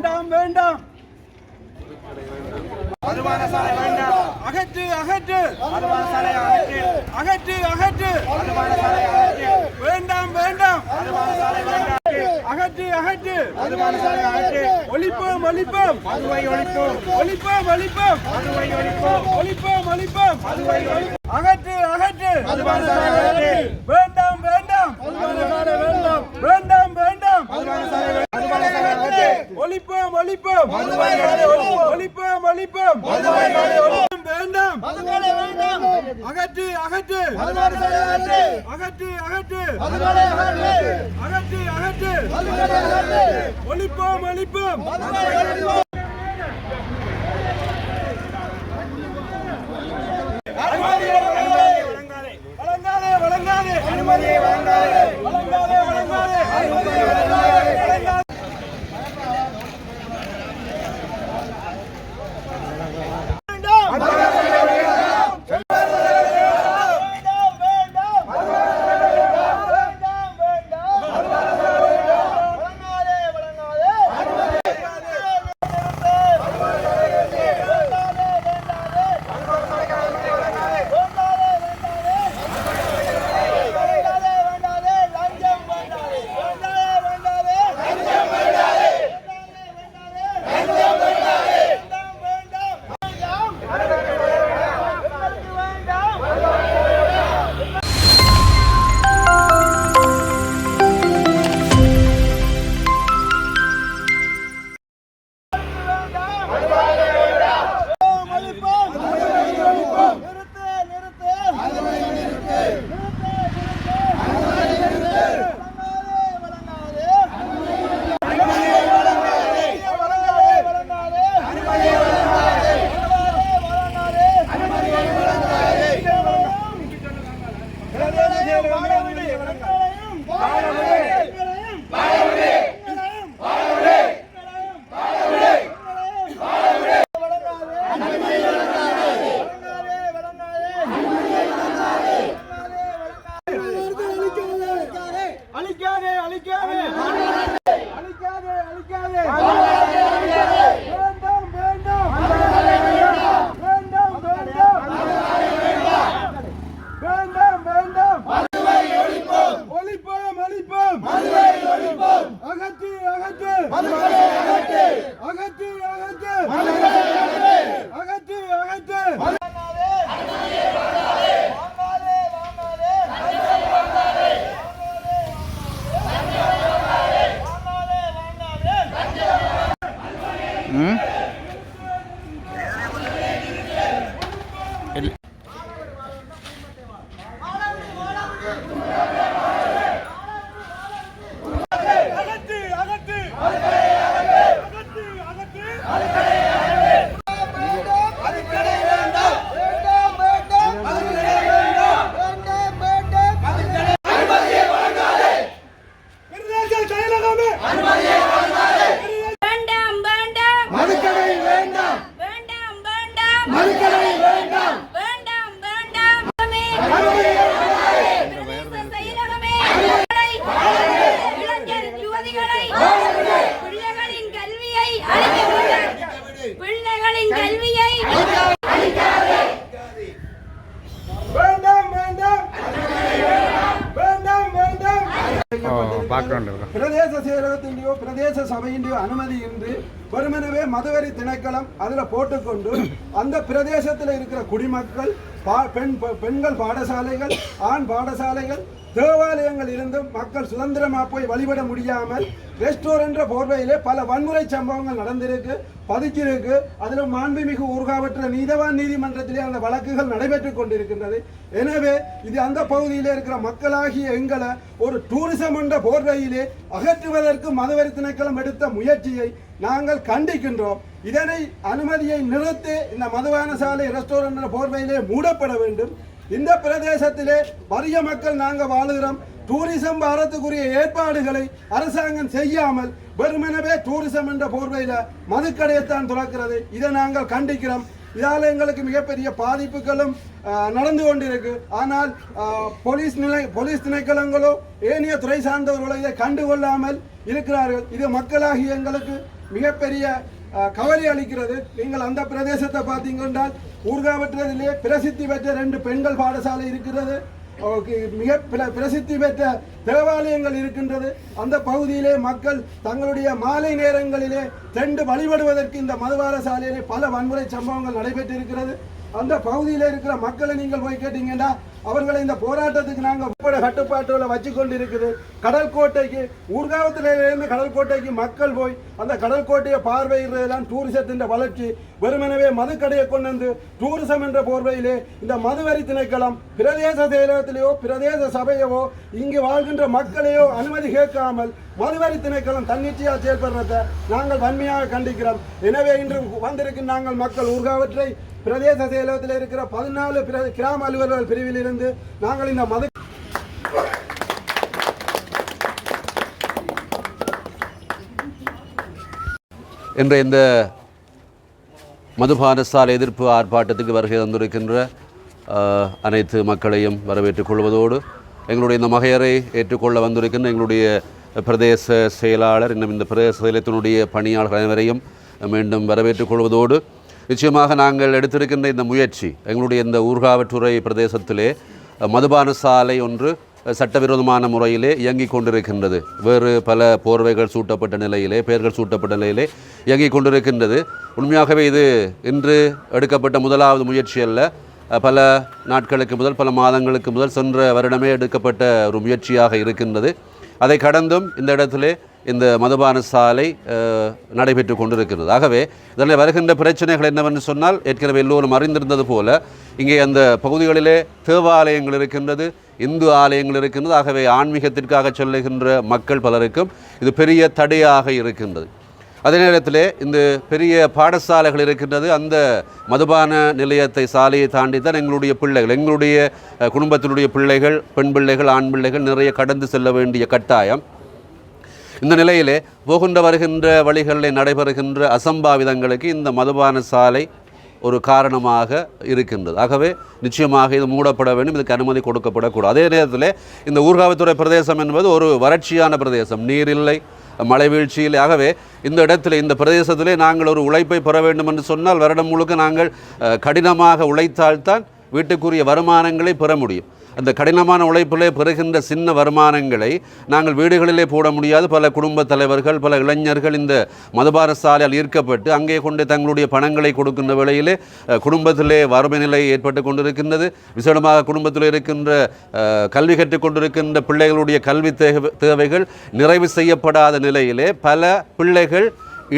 வேண்டாம் வேண்டாம் மதுபான சாலை வேண்டாம். அகற்று அகற்று மதுபான சாலை அகற்று அகற்று அகற்று மதுபான சாலை அகற்று. வேண்டாம் வேண்டாம் மதுபான சாலை வேண்டாம். அகற்று அகற்று மதுபான சாலை அகற்று. ஒழிப்போம் ஒழிப்போம் மதுவை ஒழிப்போம். ஒழிப்போம் ஒழிப்போம் மதுவை ஒழிப்போம். ஒழிப்போம் ஒழிப்போம் மதுவை ஒழிப்போம். அகற்று அகற்று மதுபான சாலை அகற்று. வேண்டாம் வேண்டாம் மதுபான சாலை வேண்டாம். வேண்டாம் வேண்டாம் மதுபான சாலை மதுபான சாலை அகற்று. ஒழிப்போம் ஒழிப்போம் மதுவை ஒழிப்போம். ஒழிப்போம் ஒழிப்போம் மதுவை ஒழிப்போம். வேண்டாம் மதுபான வேண்டாம். அகற்று அகற்று மதுபான சாலை அகற்று. அகற்று அகற்று மதுபான அகற்று. அகற்று அகற்று மதுபான அகற்று. ஒழிப்போம் ஒழிப்போம் மதுவை ஒழிப்போம். அனுமதியை வழங்காதே வழங்காதே வழங்காதே அனுமதியை வழங்காதே வழங்காதே. பிரதேச செயலகத்தின்டையோ பிரதேச சபையின்டையோ அனுமதியின்றி வெறுமனவே மதுவரி திணைக்களம் அதுல போட்டுக்கொண்டு அந்த பிரதேசத்தில் இருக்கிற குடிமக்கள் பெண்கள் பாடசாலைகள் ஆண் பாடசாலைகள் தேவாலயங்கள் இருந்தும் மக்கள் சுதந்திரமா போய் வழிபட முடியாமல் ரெஸ்டோரண்ட் போர்வையிலே பல வன்முறை சம்பவங்கள் நடந்திருக்கு, பதிச்சிருக்கு. அதில் மாண்புமிகு ஊர்காவற்ற நீதவான் நீதிமன்றத்திலே அந்த வழக்குகள் நடைபெற்றுக் கொண்டிருக்கின்றது. எனவே இது அந்த பகுதியில் இருக்கிற மக்களாகிய எங்களை ஒரு டூரிசம் என்ற போர்வையிலே அகற்றுவதற்கு மதுவரி திணைக்களம் எடுத்த முயற்சியை நாங்கள் கண்டிக்கின்றோம். இதனை அனுமதியை நிறுத்தி இந்த மதுபான சாலை ரெஸ்டோரண்ட் போர்வையிலே மூடப்பட வேண்டும். இந்த பிரதேசத்திலே வறிய மக்கள் நாங்கள் வாழுகிறோம். டூரிசம் வாரத்துக்குரிய ஏற்பாடுகளை அரசாங்கம் செய்யாமல் வெறுமனவே டூரிசம் என்ற போர்வையில் மதுக்கடையத்தான் துறக்கிறது. இதை நாங்கள் கண்டிக்கிறோம். இதால் எங்களுக்கு மிகப்பெரிய பாதிப்புகளும் நடந்து கொண்டிருக்கு. ஆனால் போலீஸ் திணைக்களங்களோ ஏனைய துறை சார்ந்தவர்களோ இதை கண்டுகொள்ளாமல் இருக்கிறார்கள். இது மக்களாகி எங்களுக்கு மிகப்பெரிய கவலை அளிக்கிறது. நீங்கள் அந்த பிரதேசத்தை பார்த்தீங்கன்றால் ஊர்காவற்றதிலே பிரசித்தி பெற்ற 2 பெண்கள் பாடசாலை இருக்கிறது, மிக பிரசித்தி பெற்ற தேவாலயங்கள் இருக்கின்றது. அந்த பகுதியிலே மக்கள் தங்களுடைய மாலை நேரங்களிலே சென்று வழிபடுவதற்கு இந்த மதுபான சாலையிலே பல வன்முறை சம்பவங்கள் நடைபெற்றிருக்கிறது. அந்த பகுதியில் இருக்கிற மக்களை நீங்கள் போய் கேட்டீங்கன்னா அவர்களை இந்த போராட்டத்துக்கு நாங்கள் கட்டுப்பாட்டுல வச்சு கொண்டு இருக்குது. கடல் கோட்டைக்கு ஊர்காவத்திலிருந்து கடல் கோட்டைக்கு மக்கள் போய் அந்த கடல் கோட்டையை பார்வையிடுறதுதான் டூரிசத்தின் வளர்ச்சி. வெறுமனவே மதுக்கடையை கொண்டு வந்து டூரிசம் என்ற போர்வையிலே இந்த மதுவரி திணைக்களம் பிரதேச செயலகத்திலேயோ பிரதேச சபையவோ இங்கு வாழ்கின்ற மக்களையோ அனுமதி கேட்காமல் மதுவரி திணைக்களம் தன்னிச்சையாக செயல்படுறதை நாங்கள் வன்மையாக கண்டிக்கிறோம். எனவே இன்று வந்திருக்கும் நாங்கள் மக்கள் ஊர்காவற்றை பிரதேச செயலகத்தில் இருக்கிற 14 கிராம அலுவலர்கள் பிரிவில் இருந்து நாங்கள் இந்த மது என்ற இந்த மதுபான சாலை எதிர்ப்பு ஆர்ப்பாட்டத்துக்கு வருகை தந்திருக்கின்ற அனைத்து மக்களையும் வரவேற்றுக் கொள்வதோடு எங்களுடைய இந்த மகையரை ஏற்றுக்கொள்ள வந்திருக்கின்ற எங்களுடைய பிரதேச செயலாளர் இன்னும் இந்த பிரதேச செயலகத்தினுடைய பணியாளர் அனைவரையும் மீண்டும் வரவேற்றுக் கொள்வதோடு நிச்சயமாக நாங்கள் எடுத்திருக்கின்ற இந்த முயற்சி எங்களுடைய இந்த ஊர்காவற்றுறை பிரதேசத்திலே மதுபான சாலை ஒன்று சட்டவிரோதமான முறையிலே இயங்கிக் கொண்டிருக்கின்றது. வேறு பல போர்வைகள் சூட்டப்பட்ட நிலையிலே பெயர்கள் சூட்டப்பட்ட நிலையிலே இயங்கிக் கொண்டிருக்கின்றது. உண்மையாகவே இது இன்று எடுக்கப்பட்ட முதலாவது முயற்சி அல்ல. பல நாட்களுக்கு முதல் பல மாதங்களுக்கு முதல் சென்ற வருடமே எடுக்கப்பட்ட ஒரு முயற்சியாக இருக்கின்றது. அதை கடந்தும் இந்த இடத்திலே இந்த மதுபான சாலை நடைபெற்று கொண்டிருக்கிறது. ஆகவே இதனை வருகின்ற பிரச்சனைகள் என்னவென்று சொன்னால் ஏற்கனவே எல்லோரும் அறிந்திருந்தது போல இங்கே அந்த பகுதிகளிலே தேவாலயங்கள் இருக்கின்றது, இந்து ஆலயங்கள் இருக்கின்றது. ஆகவே ஆன்மீகத்திற்காக செல்லுகின்ற மக்கள் பலருக்கும் இது பெரிய தடையாக இருக்கின்றது. அதே நேரத்தில் இந்த பெரிய பாடசாலைகள் இருக்கின்றது. அந்த மதுபான நிலையத்தை சாலையை தாண்டித்தான் எங்களுடைய பிள்ளைகள் எங்களுடைய குடும்பத்தினுடைய பிள்ளைகள் பெண் பிள்ளைகள் ஆண் பிள்ளைகள் நிறைய கடந்து செல்ல வேண்டிய கட்டாயம். இந்த நிலையிலே போகின்ற வருகின்ற வழிகளில் நடைபெறுகின்ற அசம்பாவிதங்களுக்கு இந்த மதுபான சாலை ஒரு காரணமாக இருக்கின்றது. ஆகவே நிச்சயமாக இது மூடப்பட வேண்டும், இதுக்கு அனுமதி கொடுக்கப்படக்கூடாது. அதே நேரத்தில் இந்த ஊர்காவத்துறை பிரதேசம் என்பது ஒரு வறட்சியான பிரதேசம், நீர் இல்லை, மழை வீழ்ச்சியில். ஆகவே இந்த இடத்துல இந்த பிரதேசத்திலே நாங்கள் ஒரு உழைப்பை பெற வேண்டும் என்று சொன்னால் வருடம் முழுக்க நாங்கள் கடினமாக உழைத்தால்தான் வீட்டுக்குரிய வருமானங்களை பெற முடியும். அந்த கடினமான உழைப்பிலே பெறுகின்ற சின்ன வருமானங்களை நாங்கள் வீடுகளிலே போட முடியாது. பல குடும்ப தலைவர்கள் பல இளைஞர்கள் இந்த மதுபான சாலையால் ஈர்க்கப்பட்டு அங்கே கொண்டு தங்களுடைய பணங்களை கொடுக்கின்ற வேளையிலே குடும்பத்திலே வறுமை நிலை ஏற்பட்டு கொண்டிருக்கின்றது. விசேடமாக குடும்பத்தில் இருக்கின்ற கல்வி கற்றுக் கொண்டிருக்கின்ற பிள்ளைகளுடைய கல்வி தேவைகள் நிறைவு செய்யப்படாத நிலையிலே பல பிள்ளைகள்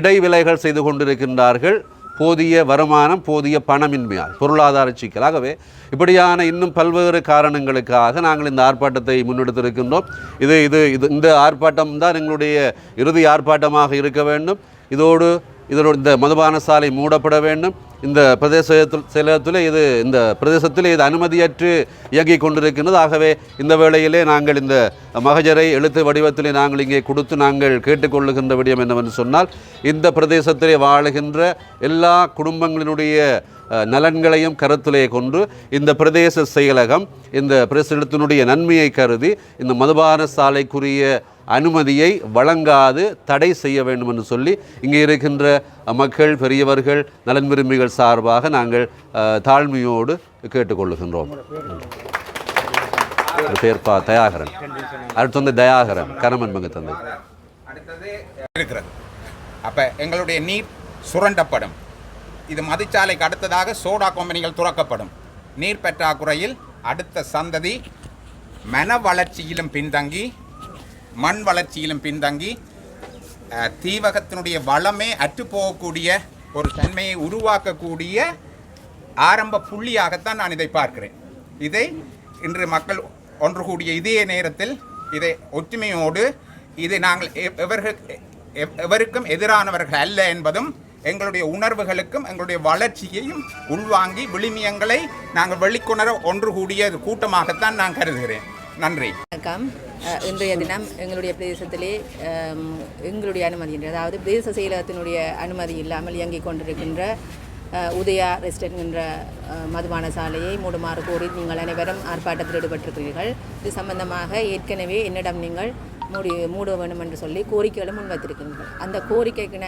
இடைவிலைகள் செய்து கொண்டிருக்கின்றார்கள். போதிய வருமானம் போதிய பணமின்மையால் பொருளாதார சிக்கல். ஆகவே இப்படியான இன்னும் பல்வேறு காரணங்களுக்காக நாங்கள் இந்த ஆர்ப்பாட்டத்தை முன்னெடுத்திருக்கின்றோம். இந்த ஆர்ப்பாட்டம் தான் எங்களுடைய இறுதி ஆர்ப்பாட்டமாக இருக்க வேண்டும். இதோடு இந்த மதுபான சாலை மூடப்பட வேண்டும். இந்த செயலகத்தில் இந்த பிரதேசத்தில் இது அனுமதியற்று இயங்கிக் கொண்டிருக்கின்றது. ஆகவே இந்த வேளையிலே நாங்கள் இந்த மகஜரை எழுத்து வடிவத்திலே நாங்கள் இங்கே கொடுத்து நாங்கள் கேட்டுக்கொள்ளுகின்ற விடயம் என்னவென்று சொன்னால் இந்த பிரதேசத்திலே வாழுகின்ற எல்லா குடும்பங்களினுடைய நலன்களையும் கருத்திலே கொண்டு இந்த பிரதேச செயலகம் இந்த பிரதேசத்தினுடைய நன்மையை கருதி இந்த மதுபான சாலைக்குரிய அனுமதியை வழங்காது தடை செய்ய வேண்டும் என்று சொல்லி இங்கே இருக்கின்ற மக்கள் பெரியவர்கள் நலன் விரும்பிகள் சார்பாக நாங்கள் தாழ்மையோடு கேட்டுக்கொள்ளுகின்றோம். பேர்பா தயாகரன், அடுத்த தயாகரன் கனமன் மங்க தந்தை இருக்கிறது. அப்போ எங்களுடைய நீர் சுரண்டப்படும். இது மதுச்சாலைக்கு அடுத்ததாக சோடா கம்பெனிகள் துறக்கப்படும். நீர் பற்றாக்குறையில் அடுத்த சந்ததி மன வளர்ச்சியிலும் பின்தங்கி மண் வளர்ச்சியிலும் பின்தங்கி தீவகத்தினுடைய வளமே அற்றுப்போகக்கூடிய ஒரு தன்மையை உருவாக்கக்கூடிய ஆரம்ப புள்ளியாகத்தான் நான் இதை பார்க்கிறேன். இதை இன்று மக்கள் ஒன்று கூடிய இதே நேரத்தில் இதை ஒற்றுமையோடு இதை நாங்கள் எவருக்கும் எதிரானவர்கள் அல்ல என்பதும் எங்களுடைய உணர்வுகளுக்கும் எங்களுடைய வளர்ச்சியையும் உள்வாங்கி விளிமியங்களை நாங்கள் வெளிக்கொணர ஒன்று கூடிய கூட்டமாகத்தான் நான் கருதுகிறேன். நன்றி. வணக்கம். இன்றைய தினம் எங்களுடைய பிரதேசத்திலே எங்களுடைய அனுமதி, அதாவது பிரதேச செயலகத்தினுடைய அனுமதி இல்லாமல் இயங்கிக் கொண்டிருக்கின்ற உதயா ரெஸ்டாரண்ட் என்ற மதுபான சாலையை மூடுமாறு கோரி நீங்கள் அனைவரும் ஆர்ப்பாட்டத்தில் ஈடுபட்டிருக்கிறீர்கள். இது சம்பந்தமாக ஏற்கனவே என்னிடம் நீங்கள் மூட வேண்டும் என்று சொல்லி கோரிக்கைகளும் முன்வைத்திருக்கின்றோம். அந்த கோரிக்கைக்கு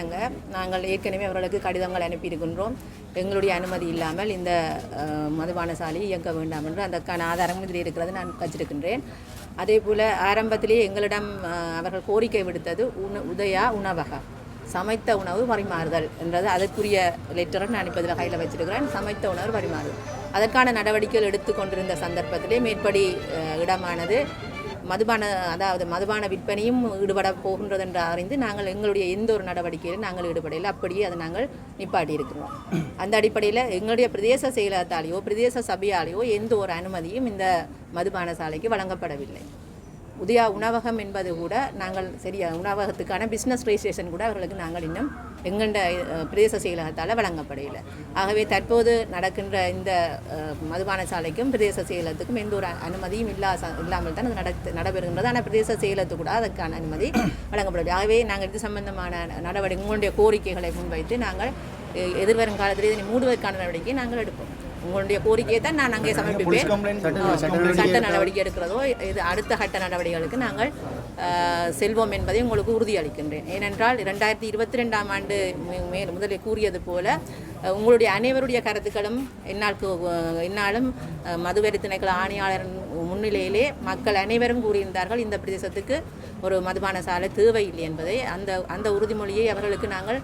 நாங்கள் ஏற்கனவே அவர்களுக்கு கடிதங்கள் அனுப்பியிருக்கின்றோம். எங்களுடைய அனுமதி இல்லாமல் இந்த மதுபான சாலை இயங்க வேண்டாம் என்று அதற்கான ஆதாரமும் இதில் இருக்கிறது நான் வச்சிருக்கின்றேன். அதே போல் ஆரம்பத்திலேயே எங்களிடம் அவர்கள் கோரிக்கை விடுத்தது உதயா உணவகம் சமைத்த உணவு பரிமாறுதல் என்றது அதற்குரிய லெட்டரை நான் இப்போ இதில் கையில் வச்சிருக்கிறேன். சமைத்த உணவு பரிமாறுதல் அதற்கான நடவடிக்கைகள் எடுத்து கொண்டிருந்த சந்தர்ப்பத்திலே மேற்படி இடமானது மதுபான விற்பனையும் ஈடுபட போகின்றது என்று அறிந்து நாங்கள் எங்களுடைய எந்த ஒரு நடவடிக்கையிலும் நாங்கள் ஈடுபடையில் அப்படியே அதை நாங்கள் நிப்பாட்டி இருக்கிறோம். அந்த அடிப்படையில் எங்களுடைய பிரதேச செயலகத்தாலேயோ பிரதேச சபையாலேயோ எந்த ஒரு அனுமதியும் இந்த மதுபான சாலைக்கு வழங்கப்படவில்லை. உதயா உணவகம் என்பது கூட நாங்கள் உணவகத்துக்கான பிஸ்னஸ் ரெஜிஸ்ட்ரேஷன் கூட அவர்களுக்கு நாங்கள் இன்னும் எங்கண்ட பிரதேச செயலகத்தால் வழங்கப்படையில்லை. ஆகவே தற்போது நடக்கின்ற இந்த மதுபான சாலைக்கும் பிரதேச செயலகத்துக்கும் எந்த ஒரு அனுமதியும் இல்லாமல் தான் அது நடைபெறுகின்றது. ஆனால் பிரதேச செயலகத்துக்கு கூட அதற்கான அனுமதி வழங்கப்படவில்லை. ஆகவே நாங்கள் இது சம்பந்தமான நடவடிக்கை உங்களுடைய கோரிக்கைகளை முன்வைத்து நாங்கள் எதிர்வரும் காலத்தில் இதனை மூடுவதற்கான நடவடிக்கையை நாங்கள் எடுப்போம். உங்களுடைய கோரிக்கையை தான் நான் அங்கே சமர்ப்பிப்பேன். சட்ட நடவடிக்கை எடுக்கிறதோ இது அடுத்த கட்ட நடவடிக்கைகளுக்கு நாங்கள் செல்வோம் என்பதை உங்களுக்கு உறுதியளிக்கின்றேன். ஏனென்றால் 2022ஆம் ஆண்டு முதலில் கூறியது போல உங்களுடைய அனைவருடைய கருத்துக்களும் என்னாலும் மதுவரி திணைக்கள ஆணையாளர் முன்னிலையிலே மக்கள் அனைவரும் கூறியிருந்தார்கள் இந்த பிரதேசத்துக்கு ஒரு மதுபான சாலை தேவையில்லை என்பதை. அந்த உறுதிமொழியை அவர்களுக்கு நாங்கள்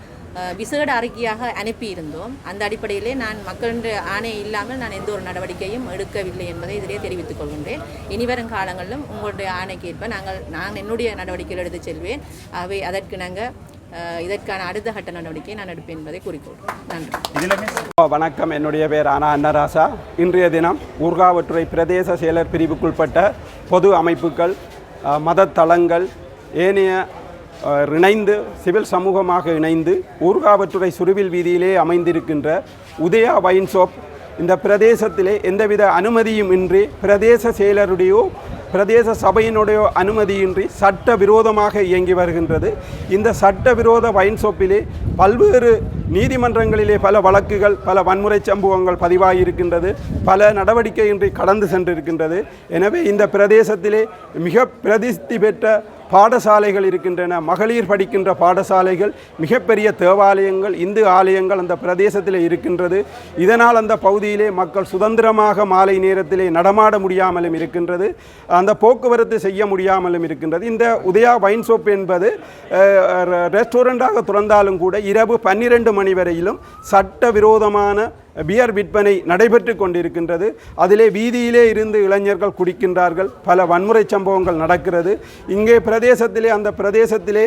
விசேட அறிக்கையாக அனுப்பியிருந்தோம். அந்த அடிப்படையிலே நான் மக்களுடைய ஆணை இல்லாமல் நான் எந்த ஒரு நடவடிக்கையும் எடுக்கவில்லை என்பதை இதிலே தெரிவித்துக் கொள்கின்றேன். இனிவரும் காலங்களிலும் உங்களுடைய ஆணைக்கேற்ப நான் என்னுடைய நடவடிக்கைகள் எடுத்து செல்வேன். ஆகவே அதற்கு இதற்கான அடுத்த கட்ட நடவடிக்கையை நான் எடுப்பேன் என்பதை கூறிக்கொள்கிறேன். நன்றி. வணக்கம். என்னுடைய பேர் ஆனா அன்னராசா. இன்றைய தினம் ஊர்காவற்றுறை பிரதேச செயலர் பிரிவுக்குட்பட்ட பொது அமைப்புகள், மதத்தளங்கள், ஏனைய இணைந்து சிவில் சமூகமாக இணைந்து ஊர்காவற்றுறை சுருவில் வீதியிலே அமைந்திருக்கின்ற உதயா வைன் ஷாப் இந்த பிரதேசத்திலே எந்தவித அனுமதியும் இன்றி பிரதேச செயலருடையோ பிரதேச சபையினுடைய அனுமதியின்றி சட்ட விரோதமாக இயங்கி வருகின்றது. இந்த சட்ட விரோத வைன் ஷாப்பிலே பல்வேறு நீதிமன்றங்களிலே பல வழக்குகள், பல வன்முறை சம்பவங்கள் பதிவாகியிருக்கின்றது. பல நடவடிக்கையின்றி கடந்து சென்றிருக்கின்றது. எனவே இந்த பிரதேசத்திலே மிக பிரசித்தி பெற்ற பாடசாலைகள் இருக்கின்றன. மகளிர் படிக்கின்ற பாடசாலைகள், மிகப்பெரிய தேவாலயங்கள், இந்து ஆலயங்கள் அந்த பிரதேசத்தில் இருக்கின்றது. இதனால் அந்த பகுதியிலே மக்கள் சுதந்திரமாக மாலை நேரத்திலே நடமாட முடியாமலும் இருக்கின்றது. அந்த போக்குவரத்து செய்ய முடியாமலும் இருக்கின்றது. இந்த உதயா வைன் ஷாப் என்பது ரெஸ்டாரண்டாக திறந்தாலும் கூட இரவு 12 மணி வரையிலும் சட்டவிரோதமான பியர் விற்பனை நடைபெற்று கொண்டிருக்கின்றது. அதிலே வீதியிலே இருந்து இளைஞர்கள் குடிக்கின்றார்கள். பல வன்முறை சம்பவங்கள் நடக்கிறது. இங்கே அந்த பிரதேசத்திலே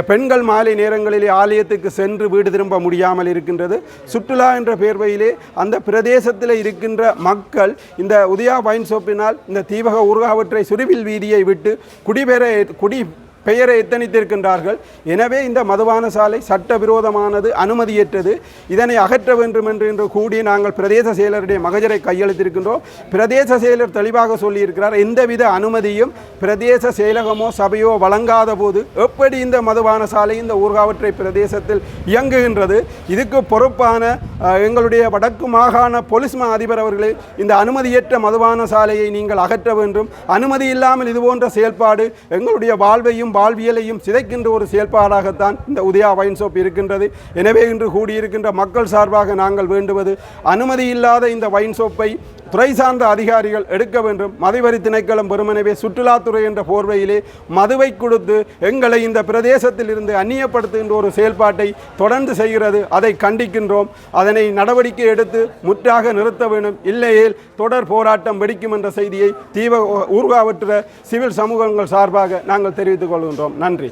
பெண்கள் மாலை நேரங்களிலே ஆலயத்துக்கு சென்று வீடு திரும்ப முடியாமல் இருக்கின்றது. சுற்றுலா என்ற பேர்வையிலே அந்த பிரதேசத்தில் இருக்கின்ற மக்கள் இந்த உதயா வைன் ஷாப்பினால் இந்த தீவக ஊர்காவற்றை சுருவில் வீதியை விட்டு பெயரை எத்தனித்திருக்கின்றார்கள். எனவே இந்த மதுபான சாலை சட்டவிரோதமானது, அனுமதியற்றது. இதனை அகற்ற வேண்டும் என்று கூடி நாங்கள் பிரதேச செயலருடைய மகஜரை கையெழுத்திருக்கின்றோம். பிரதேச செயலர் தெளிவாக சொல்லியிருக்கிறார், எந்தவித அனுமதியும் பிரதேச செயலகமோ சபையோ வழங்காத போது எப்படி இந்த மதுபான சாலை இந்த ஊர்காவற்றை பிரதேசத்தில் இயங்குகின்றது? இதுக்கு பொறுப்பான எங்களுடைய வடக்கு மாகாண போலீஸ் அதிபர் அவர்களே, இந்த அனுமதியற்ற மதுபான சாலையை நீங்கள் அகற்ற வேண்டும். அனுமதி இல்லாமல் இதுபோன்ற செயல்பாடு எங்களுடைய வாழ்வியலையும் சிதைக்கின்ற ஒரு செயல்பாடாகத்தான் இந்த உதயா வைன் ஷாப் இருக்கின்றது. எனவே இன்று கூடியிருக்கின்ற மக்கள் சார்பாக நாங்கள் வேண்டுவது, அனுமதி இல்லாத இந்த வைன் ஷாப்பை துறை சார்ந்த அதிகாரிகள் எடுக்க வேண்டும். மதுவரி திணைக்களம் வெறுமனவே சுற்றுலாத்துறை என்ற போர்வையிலே மதுவை கொடுத்து எங்களை இந்த பிரதேசத்தில் இருந்து அந்நியப்படுத்துகின்ற ஒரு செயல்பாட்டை தொடர்ந்து செய்கிறது. அதை கண்டிக்கின்றோம். அதனை நடவடிக்கை எடுத்து முற்றாக நிறுத்த வேண்டும். இல்லையேல் தொடர் போராட்டம் வெடிக்கும் என்ற செய்தியை ஊர்காவற்ற சிவில் சமூகங்கள் சார்பாக நாங்கள் தெரிவித்துக் கொள்கின்றோம். நன்றி.